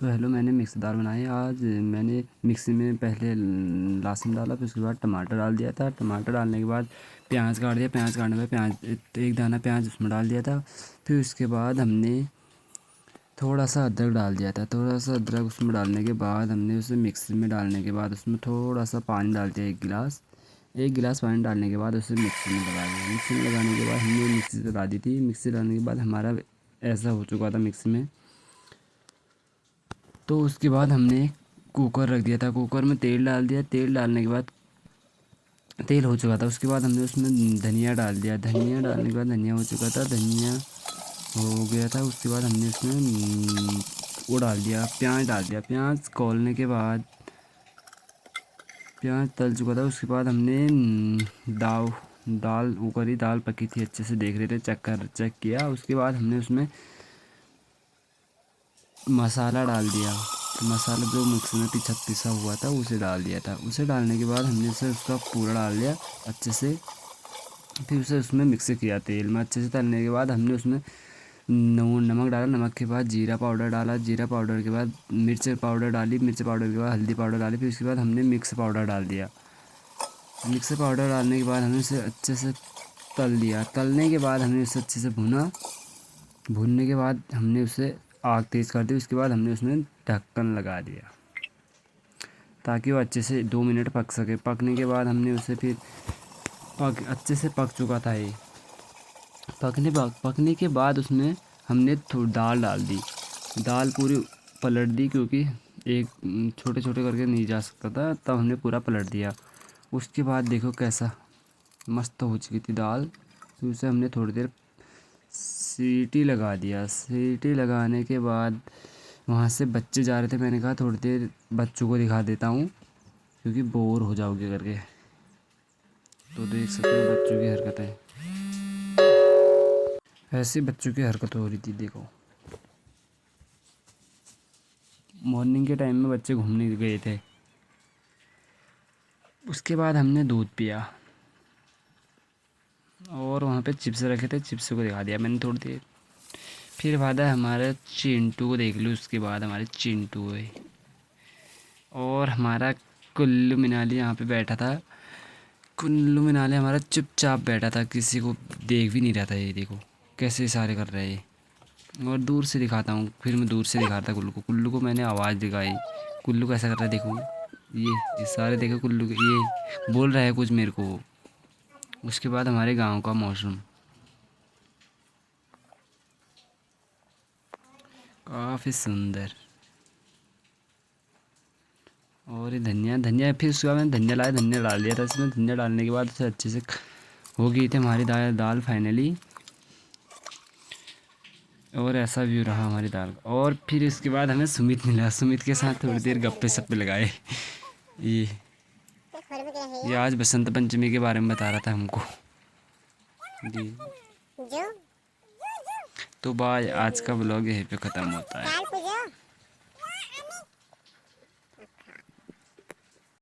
तो हेलो, मैंने मिक्स दाल बनाई आज। मैंने मिक्सी में पहले लहसुन डाला, फिर उसके बाद टमाटर डाल दिया था। टमाटर डालने के बाद प्याज काट दिया। प्याज काटने के बाद प्याज, एक दाना प्याज उसमें डाल दिया था। फिर उसके बाद हमने थोड़ा सा अदरक डाल दिया था। थोड़ा सा अदरक उसमें डालने के बाद हमने उसे मिक्सी में डालने के बाद उसमें थोड़ा सा पानी डाल दिया, एक गिलास पानी डालने के बाद उसे मिक्सी में लगा दिया। मिक्सी में लगाने के बाद हमने मिक्सी चला दी थी। मिक्सी डालने के बाद हमारा ऐसा हो चुका था मिक्सी में। तो उसके बाद हमने कुकर रख दिया था। कुकर में तेल डाल दिया। तेल डालने के बाद तेल हो चुका था। उसके बाद हमने उसमें धनिया डाल दिया। धनिया डालने के बाद धनिया हो चुका था, धनिया हो गया था। उसके बाद हमने उसमें वो डाल दिया, प्याज डाल दिया। प्याज खोलने के बाद प्याज तल चुका था। उसके बाद हमने दाल वो करी। दाल पकी थी, अच्छे से देख रहे थे, चेक किया। उसके बाद हमने उसमें मसाला डाल दिया। मसाला जो मिक्सी में पिसा हुआ था उसे डाल दिया था। उसे डालने के बाद हमने उसे उसका पूरा डाल दिया अच्छे से। फिर उसे उसमें मिक्स किया तेल में अच्छे से। तलने के बाद हमने उसमें नमक डाला। नमक के बाद जीरा पाउडर डाला। जीरा पाउडर के बाद मिर्च पाउडर डाली। मिर्च पाउडर के बाद हल्दी पाउडर डाली। फिर उसके बाद हमने मिक्स पाउडर डाल दिया। मिक्स पाउडर डालने के बाद हमने उसे अच्छे से तल दिया। तलने के बाद हमने उसे अच्छे से भुना। भूनने के बाद हमने उसे आग तेज़ कर दी। उसके बाद हमने उसमें ढक्कन लगा दिया ताकि वो अच्छे से 2 मिनट पक सके। पकने के बाद हमने उसे फिर अच्छे से पक चुका था ये। पकने के बाद उसमें हमने थोड़ी दाल डाल दी। दाल पूरी पलट दी, क्योंकि एक छोटे छोटे करके नहीं जा सकता था, तब हमने पूरा पलट दिया। उसके बाद देखो कैसा मस्त हो चुकी थी दाल। फिर उसे हमने थोड़ी देर सीटी लगा दिया। सीटी लगाने के बाद वहाँ से बच्चे जा रहे थे। मैंने कहा थोड़ी देर बच्चों को दिखा देता हूँ, क्योंकि बोर हो जाओगे करके। तो देख सकते हो बच्चों की हरकतें, ऐसी बच्चों की हरकत हो रही थी। देखो, मॉर्निंग के टाइम में बच्चे घूमने गए थे। उसके बाद हमने दूध पिया और वहाँ पे चिप्स रखे थे, चिप्स को दिखा दिया मैंने थोड़ी देर। फिर बाद है हमारे चिंटू को देख लो। उसके बाद हमारे चिंटू है और हमारा कुल्लू मनाली यहाँ पे बैठा था। कुल्लू मनाली हमारा चुपचाप बैठा था, किसी को देख भी नहीं रहा था। ये देखो कैसे इशारे कर रहे हैं। और दूर से दिखाता हूँ, फिर मैं दूर से दिखाता कुल्लू को। कुल्लू को मैंने आवाज़ दिखाई। कुल्लू कैसा कर रहा है देखो। ये सारे देखो कुल्लू के, ये बोल रहा है कुछ मेरे को। उसके बाद हमारे गांव का मौसम काफ़ी सुंदर। और ये धनिया धनिया, फिर उसके बाद मैंने धनिया लाया, धनिया डाल दिया था इसमें। धनिया डालने के बाद उसे अच्छे से हो गई थी हमारी दाल फाइनली। और ऐसा व्यू रहा हमारी दाल का। और फिर इसके बाद हमें सुमित मिला। सुमित के साथ थोड़ी देर गप्पे सप्पे लगाए। ये ये आज बसंत पंचमी के बारे में बता रहा था हमको जी। तो बाय, आज का ब्लॉग यहीं पे ख़त्म होता है।